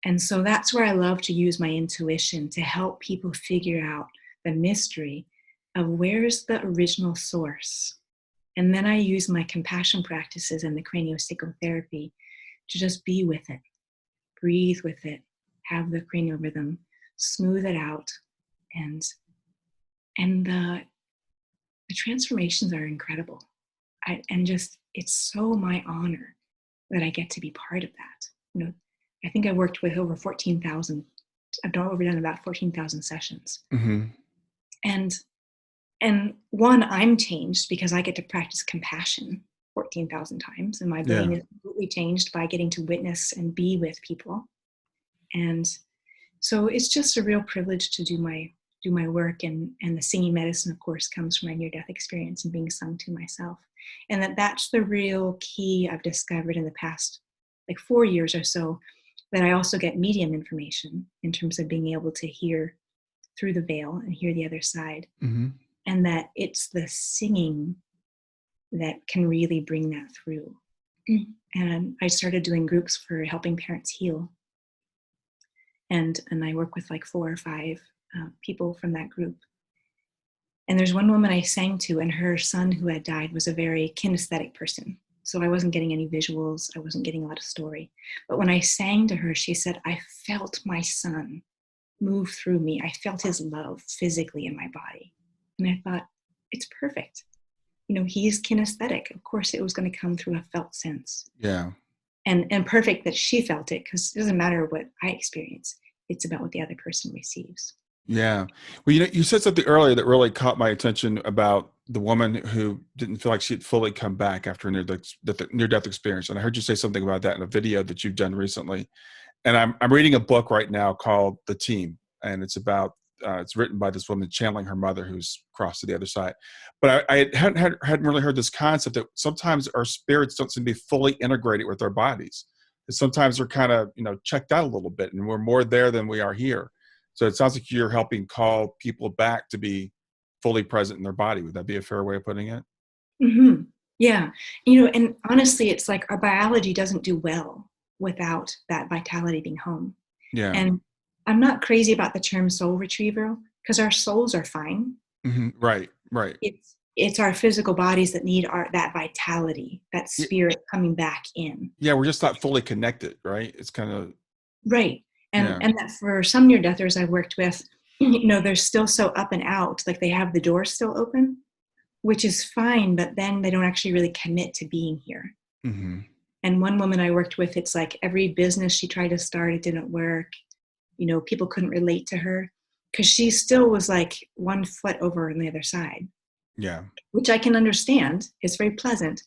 B: And so that's where I love to use my intuition to help people figure out the mystery of where's the original source. And then I use my compassion practices and the craniosacral therapy to just be with it, breathe with it, have the cranial rhythm, smooth it out, and the transformations are incredible. It's so my honor that I get to be part of that. I think I worked with over 14,000. I've done about 14,000 sessions.
A: Mm-hmm.
B: And one, I'm changed because I get to practice compassion 14,000 times, and my brain is completely changed by getting to witness and be with people. And so it's just a real privilege to do my work, and the singing medicine, of course, comes from my near-death experience and being sung to myself. And that's the real key I've discovered in the past 4 years or so, that I also get medium information in terms of being able to hear through the veil and hear the other side.
A: Mm-hmm.
B: And that it's the singing that can really bring that through. And I started doing groups for helping parents heal. And I work with 4 or 5 people from that group. And there's one woman I sang to, and her son who had died was a very kinesthetic person. So I wasn't getting any visuals. I wasn't getting a lot of story. But when I sang to her, she said, I felt my son move through me. I felt his love physically in my body. And I thought, it's perfect. He's kinesthetic. Of course, it was going to come through a felt sense.
A: Yeah.
B: And perfect that she felt it, because it doesn't matter what I experience. It's about what the other person receives.
A: Yeah. Well, you said something earlier that really caught my attention about the woman who didn't feel like she'd fully come back after a near-death experience. And I heard you say something about that in a video that you've done recently. And I'm reading a book right now called The Team, and it's about It's written by this woman channeling her mother who's crossed to the other side. But I hadn't really heard this concept that sometimes our spirits don't seem to be fully integrated with our bodies. And sometimes they're kind of, checked out a little bit, and we're more there than we are here. So it sounds like you're helping call people back to be fully present in their body. Would that be a fair way of putting it?
B: Mm-hmm. Yeah. And honestly, it's like our biology doesn't do well without that vitality being home.
A: Yeah.
B: And I'm not crazy about the term soul retrieval because our souls are fine.
A: Mm-hmm. Right.
B: It's our physical bodies that need that vitality, that spirit coming back in.
A: Yeah, we're just not fully connected, right? It's kind of
B: right. And that for some near-deathers I've worked with, they're still so up and out, like they have the door still open, which is fine, but then they don't actually really commit to being here.
A: Mm-hmm.
B: And one woman I worked with, it's like every business she tried to start, it didn't work. People couldn't relate to her because she still was like 1 foot over on the other side.
A: Yeah.
B: Which I can understand. It's very pleasant,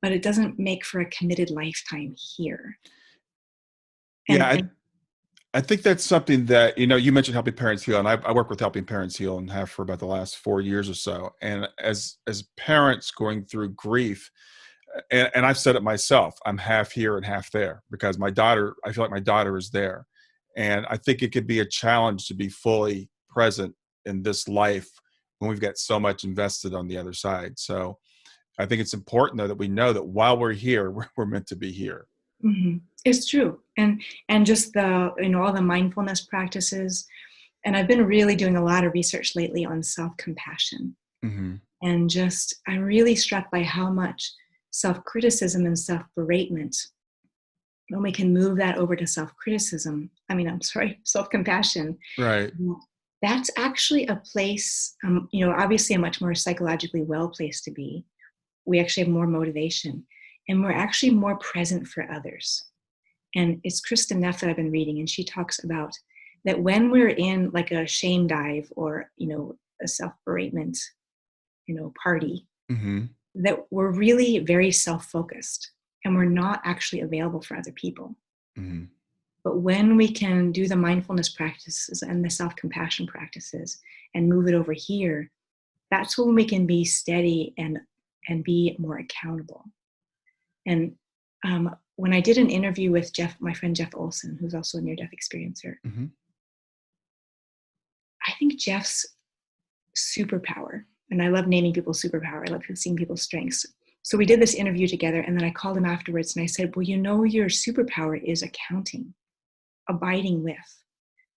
B: but it doesn't make for a committed lifetime here.
A: I think that's something that, you mentioned helping parents heal, and I work with helping parents heal and have for about the last 4 years or so. And as parents going through grief, and I've said it myself, I'm half here and half there because I feel like my daughter is there. And I think it could be a challenge to be fully present in this life when we've got so much invested on the other side. So I think it's important, though, that we know that while we're here, we're meant to be here.
B: Mm-hmm. It's true. And just the, all the mindfulness practices. And I've been really doing a lot of research lately on self-compassion.
A: Mm-hmm.
B: And I'm really struck by how much self-criticism and self-beratement, when we can move that over to self-compassion.
A: Right.
B: That's actually a place, obviously a much more psychologically well place to be. We actually have more motivation and we're actually more present for others. And it's Kristen Neff that I've been reading, and she talks about that when we're in like a shame dive or, a self-beratement, party,
A: mm-hmm.
B: that we're really very self-focused and we're not actually available for other people.
A: Mm-hmm.
B: But when we can do the mindfulness practices and the self-compassion practices and move it over here, that's when we can be steady and be more accountable. And when I did an interview with my friend Jeff Olson, who's also a near-death experiencer,
A: mm-hmm.
B: I think Jeff's superpower, and I love naming people superpower, I love seeing people's strengths. So we did this interview together, and then I called him afterwards and I said, well, your superpower is accounting, abiding with.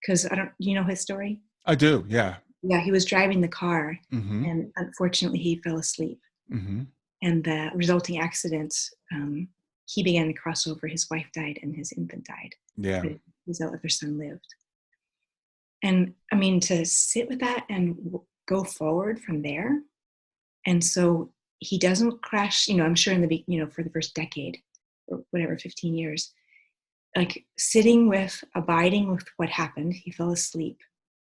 B: Because you know his story?
A: I do, yeah.
B: Yeah, he was driving the car,
A: mm-hmm.
B: and unfortunately he fell asleep.
A: Mm-hmm.
B: And the resulting accident, he began to cross over. His wife died and his infant died.
A: Yeah.
B: But his other son lived. And to sit with that and go forward from there. And so he doesn't crash, I'm sure for the first decade or whatever, 15 years, like abiding with what happened. He fell asleep,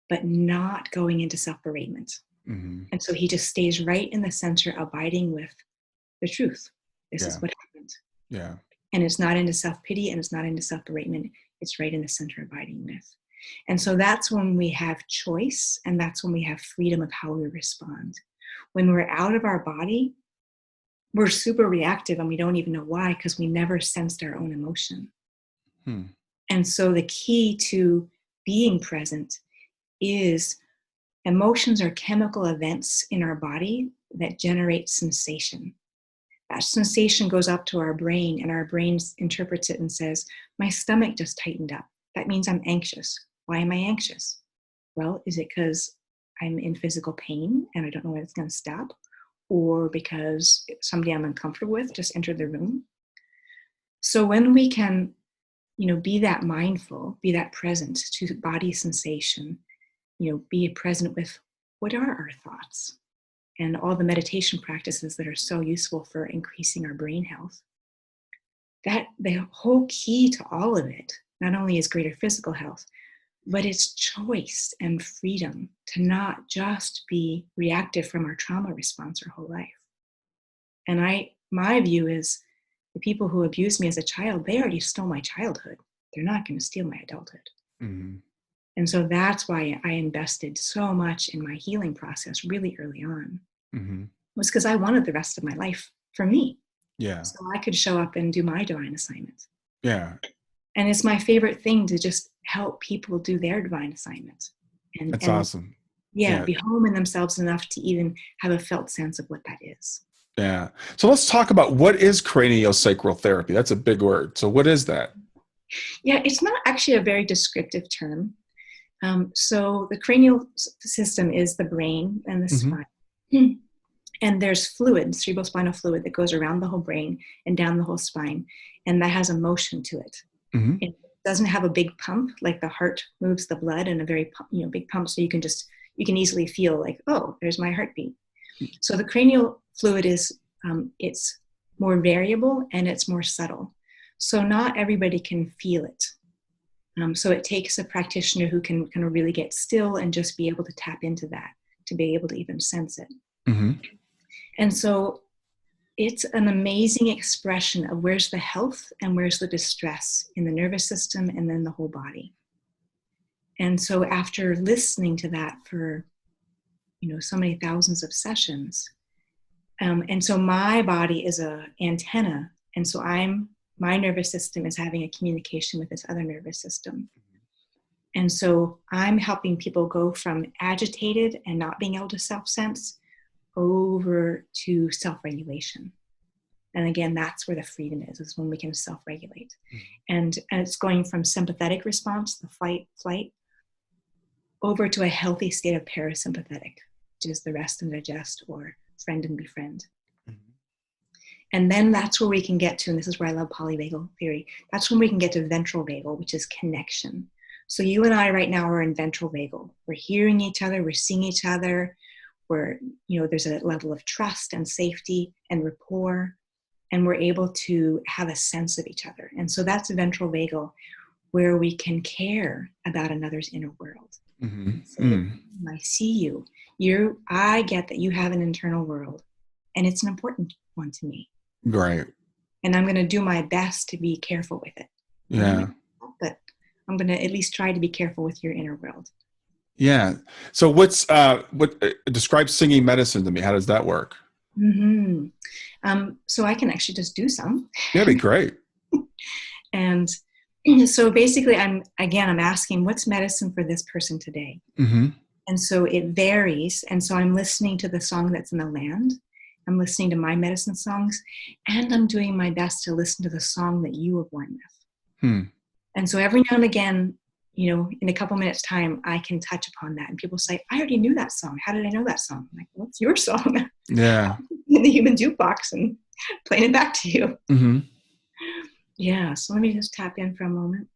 B: but not going into self-beratement.
A: Mm-hmm.
B: And so he just stays right in the center, abiding with the truth. This is what happened.
A: Yeah.
B: And it's not into self-pity and it's not into self-beratement. It's right in the center, abiding with. And so that's when we have choice, and that's when we have freedom of how we respond. When we're out of our body, we're super reactive and we don't even know why, because we never sensed our own emotion. And so the key to being present is emotions are chemical events in our body that generate sensation. That sensation goes up to our brain, and our brain interprets it and says, my stomach just tightened up. That means I'm anxious. Why am I anxious? Well, is it because I'm in physical pain and I don't know when it's going to stop? Or because somebody I'm uncomfortable with just entered the room? So when we can, be that mindful, be that present to body sensation, be present with what are our thoughts, and all the meditation practices that are so useful for increasing our brain health. That the whole key to all of it, not only is greater physical health, but it's choice and freedom to not just be reactive from our trauma response our whole life. And my view is the people who abused me as a child, they already stole my childhood. They're not going to steal my adulthood.
A: Mm-hmm.
B: And so that's why I invested so much in my healing process really early on.
A: Mm-hmm.
B: Was because I wanted the rest of my life for me.
A: Yeah.
B: So I could show up and do my divine assignment.
A: Yeah.
B: And it's my favorite thing to just help people do their divine assignment.
A: That's
B: and
A: awesome.
B: yeah, be home in themselves enough to even have a felt sense of what that is.
A: Yeah. So let's talk about what is craniosacral therapy. That's a big word. So what is that?
B: Yeah, it's not actually a very descriptive term. So the cranial system is the brain and the spine. And there's fluid, cerebrospinal fluid, that goes around the whole brain and down the whole spine. And that has a motion to it.
A: Mm-hmm.
B: It doesn't have a big pump, like the heart moves the blood in a very big pump. So you can easily feel like, oh, there's my heartbeat. So the cranial fluid is, it's more variable and it's more subtle. So not everybody can feel it. So it takes a practitioner who can kind of really get still and just be able to tap into that, to be able to even sense it.
A: Mm-hmm.
B: And so it's an amazing expression of where's the health and where's the distress in the nervous system and then the whole body. And so after listening to that for, so many thousands of sessions, and so my body is an antenna, and so my nervous system is having a communication with this other nervous system. And so I'm helping people go from agitated and not being able to self-sense over to self-regulation. And again, that's where the freedom is when we can self-regulate. And it's going from sympathetic response, the fight, flight, over to a healthy state of parasympathetic, which is the rest and digest, or friend and befriend. And then that's where we can get to, and this is where I love polyvagal theory, that's when we can get to ventral vagal, which is connection. So you and I right now are in ventral vagal. We're hearing each other, we're seeing each other, there's a level of trust and safety and rapport, and we're able to have a sense of each other. And so that's ventral vagal, where we can care about another's inner world.
A: Mm-hmm.
B: So I see you. I get that you have an internal world, and it's an important one to me.
A: Right.
B: And I'm going to do my best to be careful with it.
A: Yeah.
B: But I'm going to at least try to be careful with your inner world.
A: Yeah. So describe singing medicine to me. How does that work?
B: Mm-hmm. So I can actually just do some.
A: Yeah, that'd be great.
B: And so basically I'm asking, what's medicine for this person today?
A: Mm-hmm.
B: And so it varies. And so I'm listening to the song that's in the land. I'm listening to my medicine songs, and I'm doing my best to listen to the song that you were born with. And so every now and again, in a couple minutes time, I can touch upon that. And people say, I already knew that song. How did I know that song? I'm like, well, it's your song.
A: Yeah.
B: In the human jukebox and playing it back to you.
A: Mm-hmm.
B: Yeah. So let me just tap in for a moment.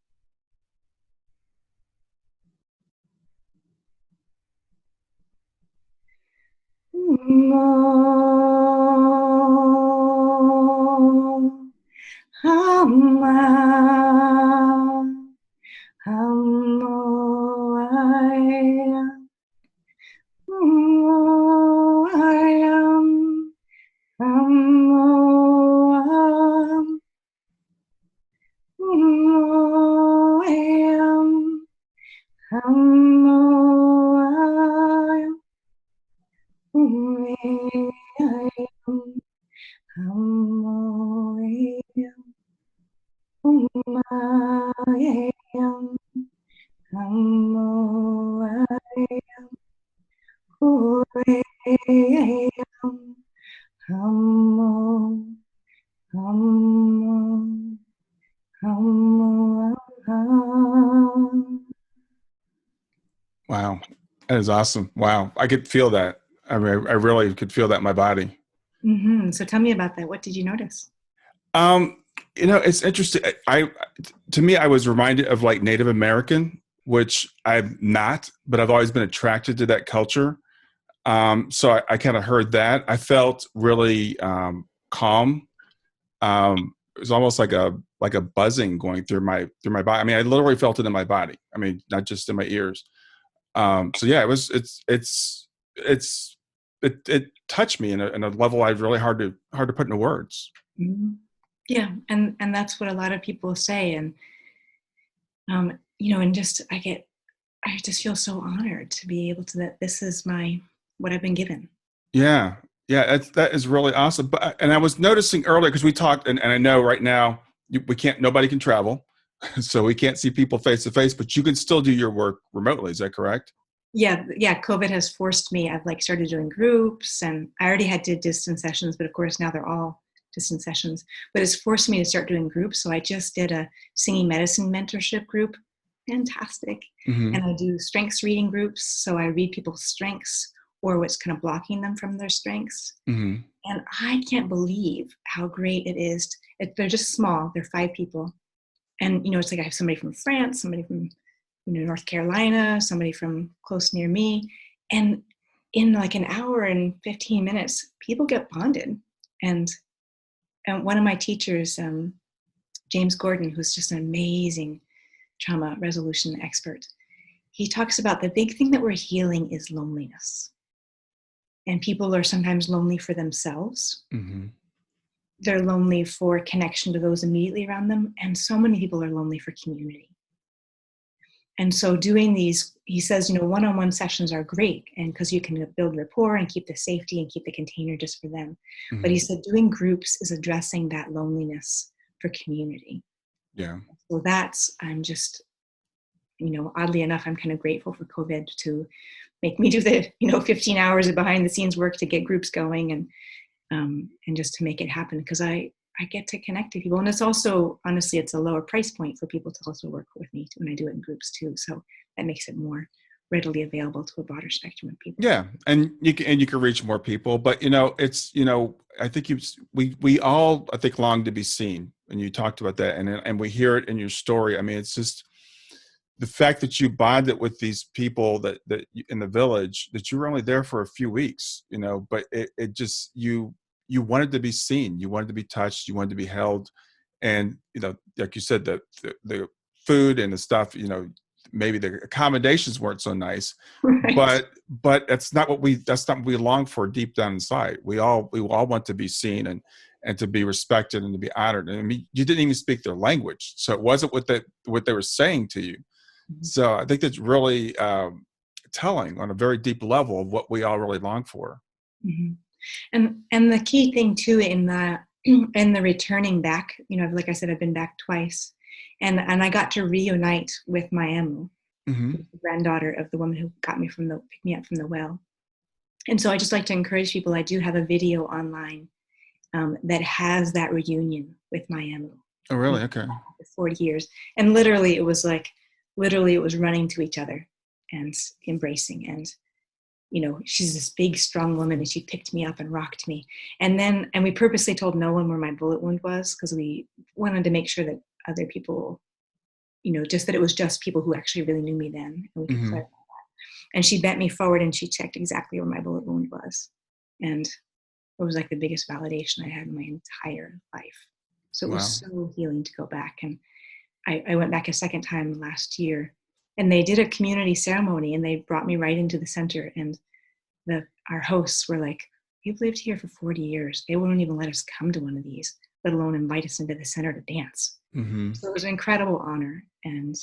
A: Wow. That is awesome. Wow. I could feel that. I mean, I really could feel that in my body.
B: Mm-hmm. So tell me about that. What did you notice?
A: It's interesting. To me, I was reminded of like Native American, which I'm not, but I've always been attracted to that culture. So I kind of heard that. I felt really calm. It was almost like a buzzing going through my body. I mean, I literally felt it in my body. I mean, not just in my ears. So yeah, it touched me in a level I really hard to put into words.
B: Mm-hmm. Yeah, and that's what a lot of people say, and and just I I just feel so honored to be able to, that this is what I've been given.
A: Yeah. Yeah. That is really awesome. But, and I was noticing earlier, because we talked, and I know right now nobody can travel. So we can't see people face to face, but you can still do your work remotely. Is that correct?
B: Yeah. COVID has forced me. I've started doing groups, and I already did distance sessions, but of course now they're all distance sessions, but it's forced me to start doing groups. So I just did a singing medicine mentorship group. Fantastic.
A: Mm-hmm.
B: And I do strengths reading groups. So I read people's strengths or what's kind of blocking them from their strengths.
A: Mm-hmm.
B: And I can't believe how great it is. They're just small. They're 5 people. And, it's like I have somebody from France, somebody from, North Carolina, somebody from close near me. And in like an hour and 15 minutes, people get bonded. And one of my teachers, James Gordon, who's just an amazing trauma resolution expert, he talks about the big thing that we're healing is loneliness. And people are sometimes lonely for themselves.
A: Mm-hmm.
B: They're lonely for connection to those immediately around them. And so many people are lonely for community. And so doing these, he says, one-on-one sessions are great, and because you can build rapport and keep the safety and keep the container just for them.
A: Mm-hmm.
B: But he said doing groups is addressing that loneliness for community.
A: Yeah.
B: So I'm just, oddly enough, I'm kind of grateful for COVID to make me do the, 15 hours of behind the scenes work to get groups going and just to make it happen, because I get to connect to people. And it's also, honestly, it's a lower price point for people to also work with me when I do it in groups too. So that makes it more readily available to a broader spectrum of people.
A: Yeah. And you can reach more people, but it's, I think we all, I think, long to be seen. And you talked about that, and we hear it in your story. I mean, it's just the fact that you bonded with these people that in the village, that you were only there for a few weeks, but it just, you wanted to be seen, you wanted to be touched, you wanted to be held. And, like you said, the food and the stuff, maybe the accommodations weren't so nice,
B: Right.
A: but that's not what we long for deep down inside. We all want to be seen and to be respected and to be honored. And I mean, you didn't even speak their language, so it wasn't what they were saying to you.
B: Mm-hmm.
A: So I think that's really telling on a very deep level of what we all really long for.
B: Mm-hmm. And the key thing too in the returning back, like I said, I've been back twice, and I got to reunite with my Emu,
A: Mm-hmm.
B: the granddaughter of the woman who picked me up from the well. And so I just like to encourage people. I do have a video online that has that reunion with my Emu.
A: Oh, really? Okay.
B: 40 years, and literally it was running to each other and embracing. And she's this big, strong woman, and she picked me up and rocked me. And we purposely told no one where my bullet wound was, because we wanted to make sure that other people, just that it was just people who actually really knew me then, and we could clarify that. And she bent me forward and she checked exactly where my bullet wound was. And it was like the biggest validation I had in my entire life. So it was so healing to go back. And I went back a second time last year, and they did a community ceremony, and they brought me right into the center. And our hosts were like, "We've lived here for 40 years. They wouldn't even let us come to one of these, let alone invite us into the center to dance."
A: Mm-hmm.
B: So it was an incredible honor. And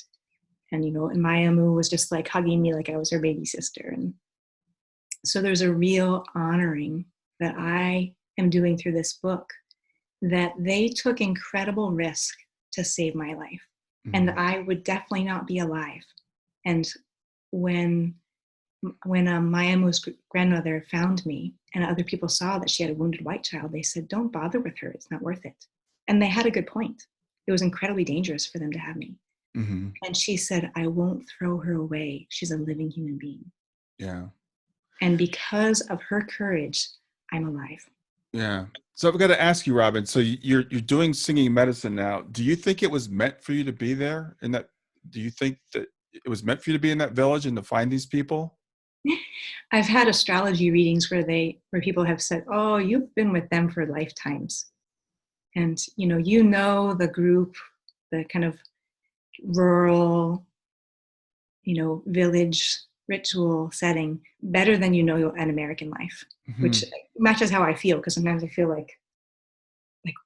B: my Emu was just like hugging me like I was her baby sister. And so there's a real honoring that I am doing through this book, that they took incredible risk to save my life. Mm-hmm. And I would definitely not be alive. And when my Emu's grandmother found me, and other people saw that she had a wounded white child, they said, "Don't bother with her. It's not worth it." And they had a good point. It was incredibly dangerous for them to have me. Mm-hmm. And she said, "I won't throw her away. She's a living human being."
A: Yeah.
B: And because of her courage, I'm alive.
A: Yeah. So I've got to ask you, Robin, so you're doing singing medicine now. Do you think it was meant for you to be there do you think that it was meant for you to be in that village and to find these people?
B: I've had astrology readings where people have said, "Oh, you've been with them for lifetimes." And, the group, the kind of rural, village ritual setting better than an American life, mm-hmm. which matches how I feel, because sometimes I feel like,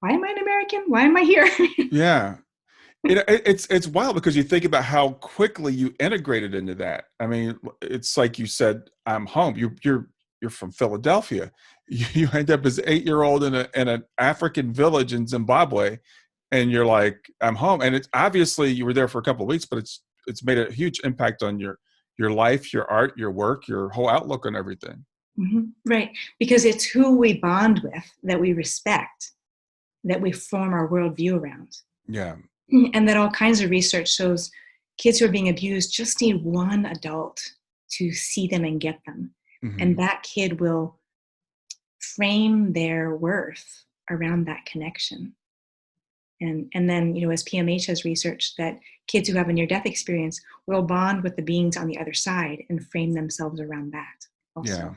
B: why am I an American? Why am I here?
A: Yeah. It's wild because you think about how quickly you integrated into that. I mean, it's like you said, I'm home. You're from Philadelphia. You end up as an 8-year-old in an African village in Zimbabwe, and you're like, I'm home. And it's obviously you were there for a couple of weeks, but it's made a huge impact on your life, your art, your work, your whole outlook on everything.
B: Right. Because it's who we bond with, that we respect, that we form our worldview around.
A: Yeah.
B: And that all kinds of research shows kids who are being abused just need one adult to see them and get them.
A: Mm-hmm.
B: And that kid will frame their worth around that connection. And then, as PMH has researched, that kids who have a near-death experience will bond with the beings on the other side and frame themselves around that also.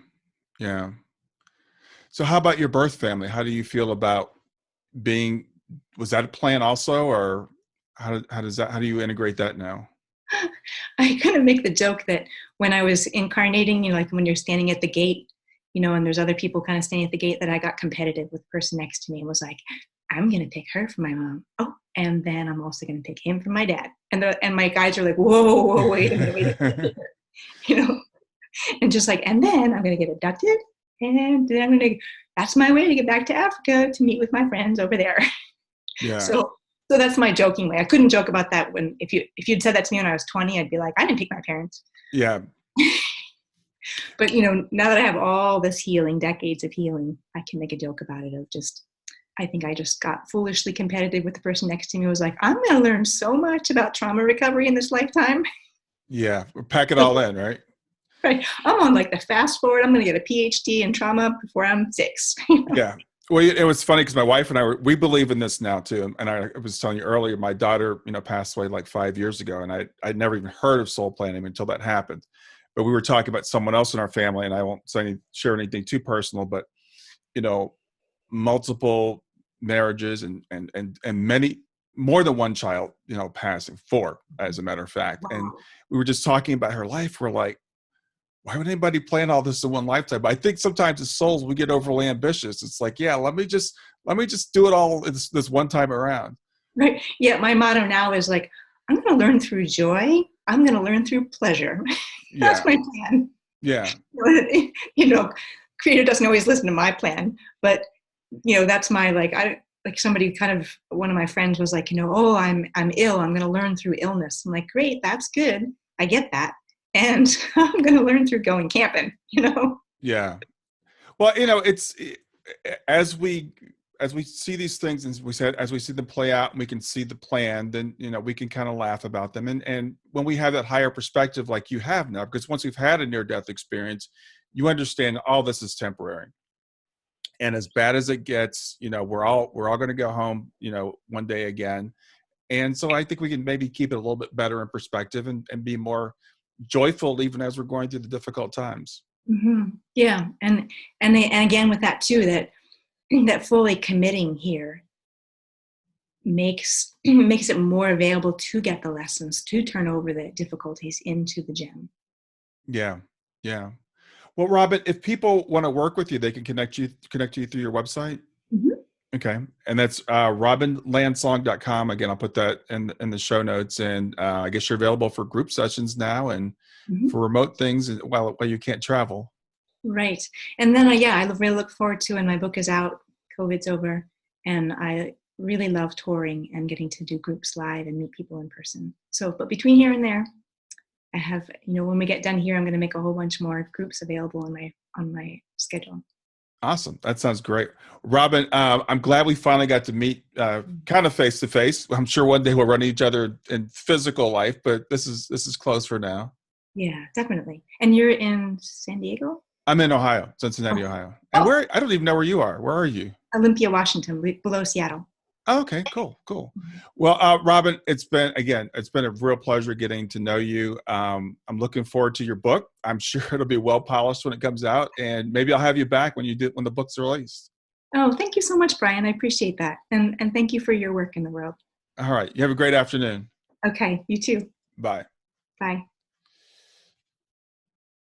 A: Yeah. So how about your birth family? How do you feel about was that a plan also, or how do you integrate that now?
B: I kind of make the joke that when I was incarnating, like when you're standing at the gate, and there's other people kind of standing at the gate, that I got competitive with the person next to me and was like, I'm going to pick her for my mom. Oh, and then I'm also going to pick him for my dad. And my guys are like, whoa, wait a minute. And just like, and then I'm going to get abducted. And then that's my way to get back to Africa to meet with my friends over there.
A: Yeah.
B: So that's my joking way. I couldn't joke about that if you'd said that to me when I was 20, I'd be like, I didn't pick my parents.
A: Yeah.
B: But, now that I have all this healing, decades of healing, I can make a joke about it of just, I think I just got foolishly competitive with the person next to me who was like, I'm going to learn so much about trauma recovery in this lifetime.
A: Yeah. Pack it all in, right?
B: Right. I'm on like the fast forward. I'm going to get a PhD in trauma before I'm 6.
A: Yeah. Well, it was funny because my wife and we believe in this now too. And I was telling you earlier, my daughter, passed away like 5 years ago, and I'd never even heard of soul planning until that happened. But we were talking about someone else in our family, and I won't share anything too personal, but multiple marriages and many more than one child, passing, 4, as a matter of fact. Wow. And we were just talking about her life. We're like, why would anybody plan all this in one lifetime? But I think sometimes as souls, we get overly ambitious. It's like, yeah, let me just do it all this one time around.
B: Right. Yeah. My motto now is like, I'm going to learn through joy. I'm going to learn through pleasure. That's my plan.
A: Yeah.
B: Creator doesn't always listen to my plan, but that's my, somebody one of my friends was like, oh, I'm ill. I'm going to learn through illness. I'm like, great. That's good. I get that. And I'm going to learn through going camping,
A: Yeah. Well, it's as we see these things, and as we see them play out and we can see the plan, then, we can kind of laugh about them. And when we have that higher perspective, like you have now, because once we've had a near-death experience, you understand all this is temporary. And as bad as it gets, we're all going to go home, one day again. And so I think we can maybe keep it a little bit better in perspective and be more joyful even as we're going through the difficult times.
B: Mm-hmm. Yeah. And again with that too, that fully committing here makes it more available to get the lessons, to turn over the difficulties into the gem.
A: Yeah. Well, Robin, if people want to work with you, they can connect you through your website.
B: Mm-hmm.
A: Okay. And that's robinlandsong.com. Again, I'll put that in the show notes. And I guess you're available for group sessions now and for remote things while you can't travel.
B: Right. And then, I really look forward to when my book is out, COVID's over, and I really love touring and getting to do groups live and meet people in person. So, but between here and there, I have, when we get done here, I'm going to make a whole bunch more groups available on my schedule.
A: Awesome. That sounds great. Robin, I'm glad we finally got to meet kind of face to face. I'm sure one day we'll run into each other in physical life, but this is close for now.
B: Yeah, definitely. And you're in San Diego?
A: I'm in Ohio, Cincinnati, Ohio. And I don't even know where you are. Where are you?
B: Olympia, Washington, below Seattle.
A: Oh, okay, cool. Well, Robin, it's been a real pleasure getting to know you. I'm looking forward to your book. I'm sure it'll be well polished when it comes out, and maybe I'll have you back when the book's released.
B: Oh, thank you so much, Brian. I appreciate that, and thank you for your work in the world.
A: All right, you have a great afternoon.
B: Okay, you too.
A: Bye.
B: Bye.